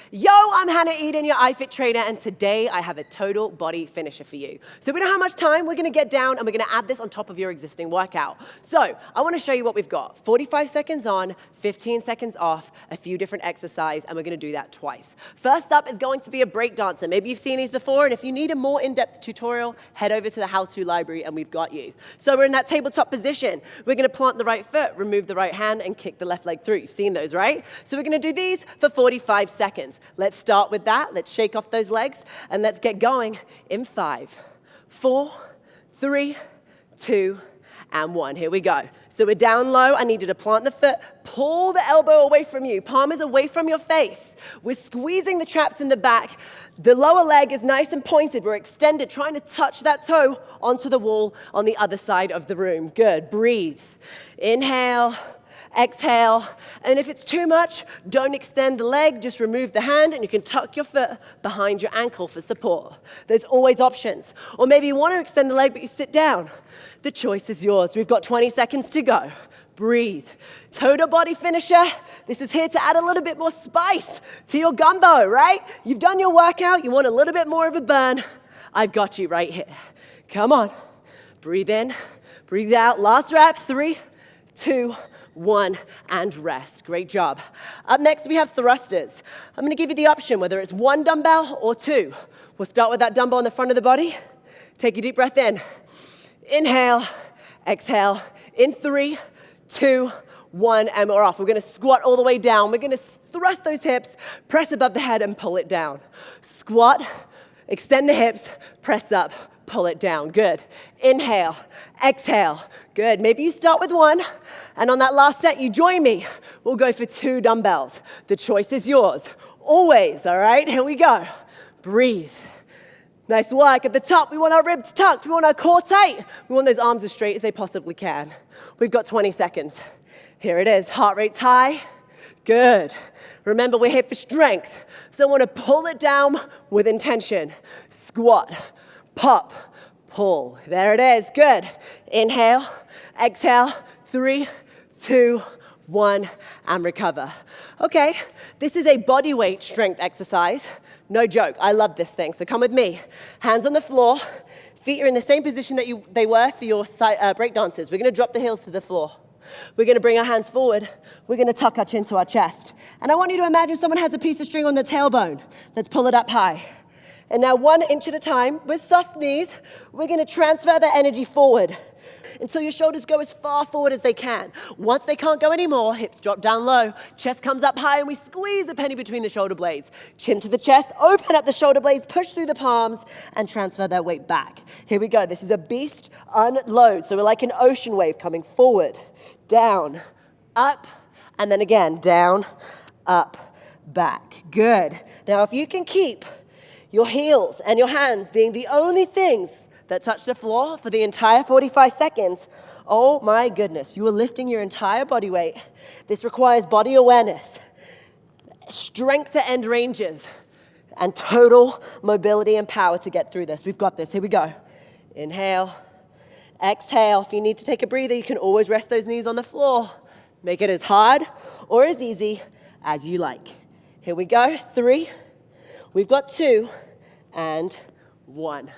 Yo, I'm Hannah Eden, your iFIT trainer, and today I have a total body finisher for you. So we don't have much time, we're gonna get down and we're gonna add this on top of your existing workout. So I wanna show you what we've got. 45 seconds on, 15 seconds off, a few different exercises, and we're gonna do that twice. First up is going to be a break dancer. Maybe you've seen these before, and if you need a more in-depth tutorial, head over to the how-to library and we've got you. So we're in that tabletop position. We're gonna plant the right foot, remove the right hand, and kick the left leg through. You've seen those, right? So we're gonna do these for 45 seconds. Let's start with that. Let's shake off those legs and let's get going in 5, 4, 3, 2, and 1. Here we go. So we're down low. I need you to plant the foot, pull the elbow away from you. Palm is away from your face. We're squeezing the traps in the back. The lower leg is nice and pointed. We're extended, trying to touch that toe onto the wall on the other side of the room. Good. Breathe. Inhale. Exhale, and if it's too much, don't extend the leg, just remove the hand and you can tuck your foot behind your ankle for support. There's always options. Or maybe you want to extend the leg but you sit down. The choice is yours. We've got 20 seconds to go. Breathe. Total body finisher. This is here to add a little bit more spice to your gumbo, right? You've done your workout, you want a little bit more of a burn. I've got you right here. Come on. Breathe in, breathe out. Last rep, 3, 2, 1, and rest. Great job. Up next, we have thrusters. I'm going to give you the option, whether it's 1 dumbbell or 2. We'll start with that dumbbell in the front of the body. Take a deep breath in. Inhale, exhale. In 3, 2, 1, and we're off. We're going to squat all the way down. We're going to thrust those hips, press above the head, and pull it down. Squat, extend the hips, press up, pull it down. Good. Inhale, exhale. Good. Maybe you start with 1, and on that last set, you join me. We'll go for 2 dumbbells. The choice is yours. Always, all right? Here we go. Breathe. Nice work. At the top, we want our ribs tucked. We want our core tight. We want those arms as straight as they possibly can. We've got 20 seconds. Here it is. Heart rate's high. Good. Remember, we're here for strength. So I want to pull it down with intention. Squat. Pop, pull. There it is. Good. Inhale, exhale, 3, 2, 1, and recover. Okay, this is a body weight strength exercise. No joke. I love this thing. So come with me. Hands on the floor. Feet are in the same position that they were for your break dancers. We're going to drop the heels to the floor. We're going to bring our hands forward. We're going to tuck our chin to our chest. And I want you to imagine someone has a piece of string on their tailbone. Let's pull it up high. And now 1 inch at a time, with soft knees, we're going to transfer the energy forward until your shoulders go as far forward as they can. Once they can't go anymore, hips drop down low, chest comes up high, and we squeeze a penny between the shoulder blades. Chin to the chest, open up the shoulder blades, push through the palms, and transfer that weight back. Here we go. This is a beast unload. So we're like an ocean wave coming forward, down, up, and then again, down, up, back. Good. Now, if you can keep your heels and your hands being the only things that touch the floor for the entire 45 seconds, oh my goodness, you are lifting your entire body weight. This requires body awareness, strength to end ranges, and total mobility and power to get through this. We've got this. Here we go. Inhale, exhale. If you need to take a breather, you can always rest those knees on the floor. Make it as hard or as easy as you like. Here we go. 3. We've got 2 and 1.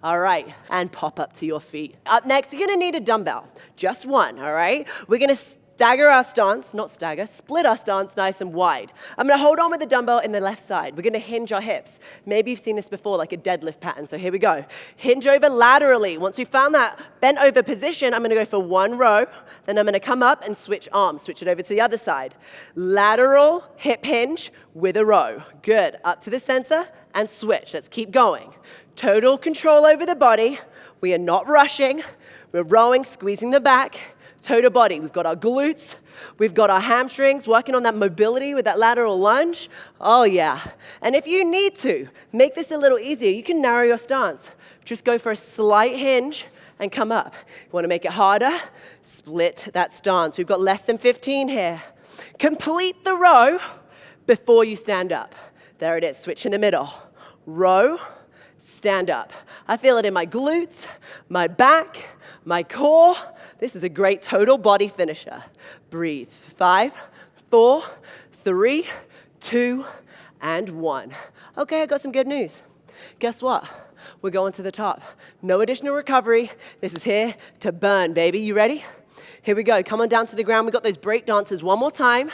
All right, and pop up to your feet. Up next, you're gonna need a dumbbell, just 1, all right? We're gonna stagger our stance, not stagger, split our stance nice and wide. I'm gonna hold on with the dumbbell in the left side. We're gonna hinge our hips. Maybe you've seen this before, like a deadlift pattern, so here we go. Hinge over laterally. Once we've found that bent over position, I'm gonna go for 1 row, then I'm gonna come up and switch arms, switch it over to the other side. Lateral hip hinge with a row. Good, up to the center and switch. Let's keep going. Total control over the body. We are not rushing. We're rowing, squeezing the back. Total body. We've got our glutes. We've got our hamstrings, working on that mobility with that lateral lunge. Oh, yeah. And if you need to, make this a little easier. You can narrow your stance. Just go for a slight hinge and come up. You want to make it harder? Split that stance. We've got less than 15 here. Complete the row before you stand up. There it is. Switch in the middle. Row. Stand up. I feel it in my glutes, my back, my core. This is a great total body finisher. Breathe. 5, 4, 3, 2, and 1. Okay, I got some good news. Guess what? We're going to the top. No additional recovery. This is here to burn, baby. You ready? Here we go. Come on down to the ground. We got those break dancers one more time.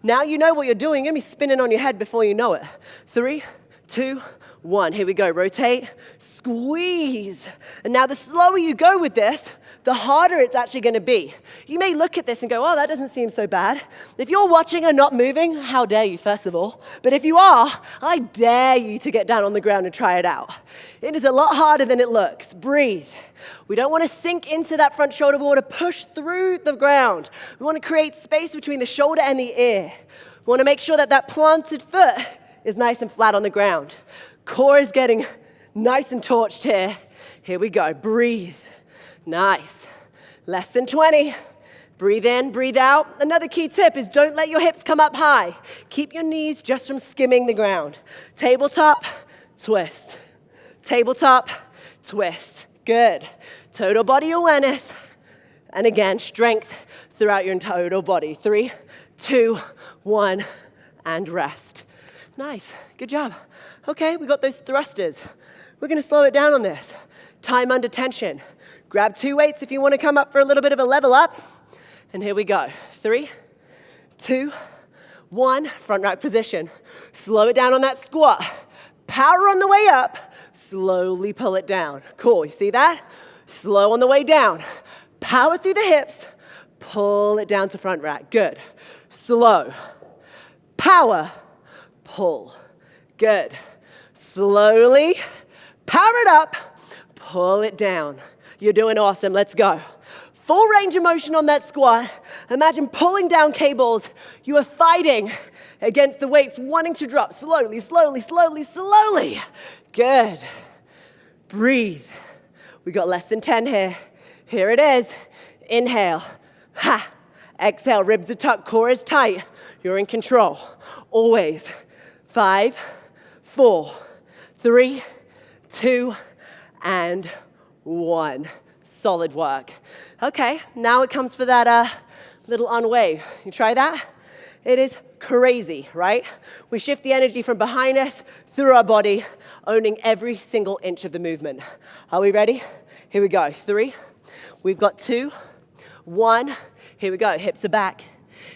Now you know what you're doing. You're going to be spinning on your head before you know it. 3, 2, 1. Here we go. Rotate, squeeze. And now the slower you go with this, the harder it's actually going to be. You may look at this and go, oh, that doesn't seem so bad. If you're watching and not moving, how dare you, first of all. But if you are, I dare you to get down on the ground and try it out. It is a lot harder than it looks. Breathe. We don't want to sink into that front shoulder. We want to push through the ground. We want to create space between the shoulder and the ear. We want to make sure that that planted foot is nice and flat on the ground. Core is getting nice and torched here. Here we go. Breathe. Nice. Less than 20. Breathe in, breathe out. Another key tip is don't let your hips come up high. Keep your knees just from skimming the ground. Tabletop, twist. Tabletop, twist. Good. Total body awareness. And again, strength throughout your total body. 3, 2, 1, and rest. Nice. Good job. Okay, we got those thrusters. We're going to slow it down on this. Time under tension. Grab 2 weights if you want to come up for a little bit of a level up. And here we go. 3, 2, 1. Front rack position. Slow it down on that squat. Power on the way up. Slowly pull it down. Cool. You see that? Slow on the way down. Power through the hips. Pull it down to front rack. Good. Slow. Power. Pull. Good. Slowly. Power it up. Pull it down. You're doing awesome. Let's go. Full range of motion on that squat. Imagine pulling down cables. You are fighting against the weights, wanting to drop slowly, slowly, slowly, slowly. Good. Breathe. We got less than 10 here. Here it is. Inhale. Ha. Exhale. Ribs are tucked. Core is tight. You're in control. Always. 5, 4, 3, 2, and 1. Solid work. Okay, now it comes for that little unwave. You try that? It is crazy, right? We shift the energy from behind us through our body, owning every single inch of the movement. Are we ready? Here we go. 3. We've got 2, 1. Here we go. Hips are back.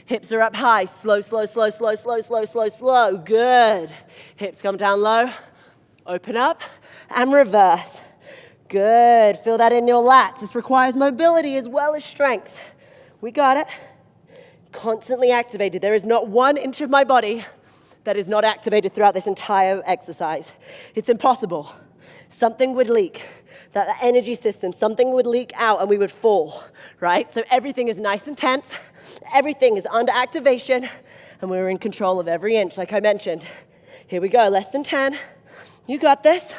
Hips are up high. Slow, slow, slow, slow, slow, slow, slow, slow. Good. Hips come down low. Open up and reverse. Good. Feel that in your lats. This requires mobility as well as strength. We got it. Constantly activated. There is not 1 inch of my body that is not activated throughout this entire exercise. It's impossible. Something would leak. That energy system, something would leak out and we would fall, right? So everything is nice and tense. Everything is under activation and we're in control of every inch, like I mentioned. Here we go. Less than 10. You got this.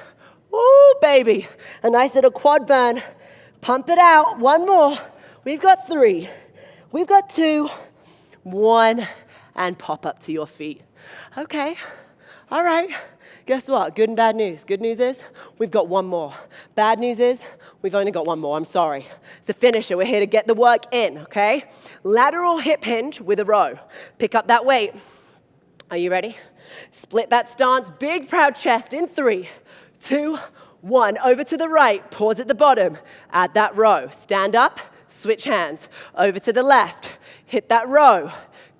Ooh, baby. A nice little quad burn. Pump it out. 1 more. We've got 3. We've got 2. 1. And pop up to your feet. Okay. All right. Guess what? Good and bad news. Good news is we've got 1 more. Bad news is we've only got 1 more. I'm sorry. It's a finisher. We're here to get the work in, okay? Lateral hip hinge with a row. Pick up that weight. Are you ready? Split that stance. Big, proud chest in 3, 2, 1. Over to the right. Pause at the bottom. Add that row. Stand up. Switch hands. Over to the left. Hit that row.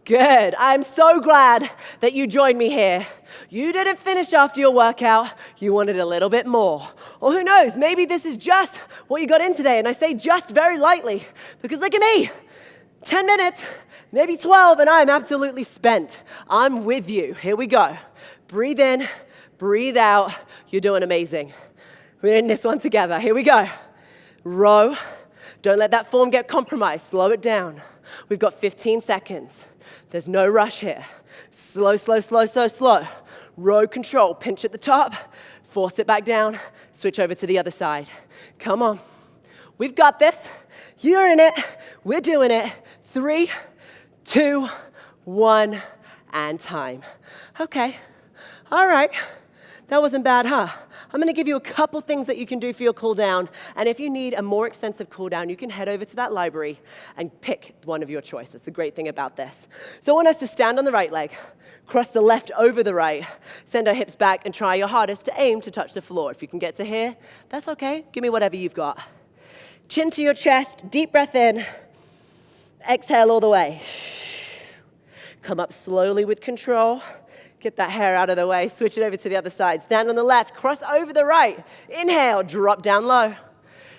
Good. I'm so glad that you joined me here. You didn't finish after your workout. You wanted a little bit more. Or who knows, maybe this is just what you got in today. And I say just very lightly because look at me. 10 minutes, maybe 12, and I'm absolutely spent. I'm with you. Here we go. Breathe in, breathe out. You're doing amazing. We're in this one together. Here we go. Row. Don't let that form get compromised. Slow it down. We've got 15 seconds. There's no rush here. Slow, slow, slow, slow, slow. Row control. Pinch at the top. Force it back down. Switch over to the other side. Come on. We've got this. You're in it. We're doing it. 3, 2, 1, and time. Okay. All right. That wasn't bad, huh? I'm going to give you a couple things that you can do for your cool down. And if you need a more extensive cool down, you can head over to that library and pick one of your choices. The great thing about this. So I want us to stand on the right leg, cross the left over the right, send our hips back, and try your hardest to aim to touch the floor. If you can get to here, that's okay. Give me whatever you've got. Chin to your chest, deep breath in. Exhale all the way. Come up slowly with control. Get that hair out of the way. Switch it over to the other side. Stand on the left. Cross over the right. Inhale. Drop down low.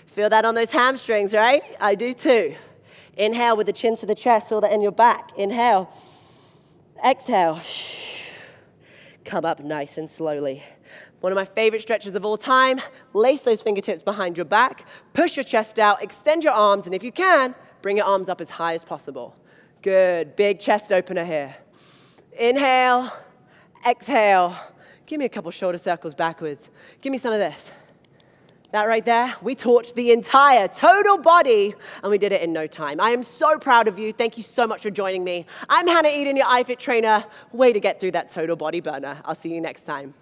Feel that on those hamstrings, right? I do too. Inhale with the chin to the chest. Feel that in your back. Inhale. Exhale. Come up nice and slowly. One of my favorite stretches of all time. Lace those fingertips behind your back. Push your chest out. Extend your arms. And if you can, bring your arms up as high as possible. Good. Big chest opener here. Inhale. Exhale. Give me a couple shoulder circles backwards. Give me some of this. That right there, we torched the entire total body, and we did it in no time. I am so proud of you. Thank you so much for joining me. I'm Hannah Eden, your iFIT trainer. Way to get through that total body burner. I'll see you next time.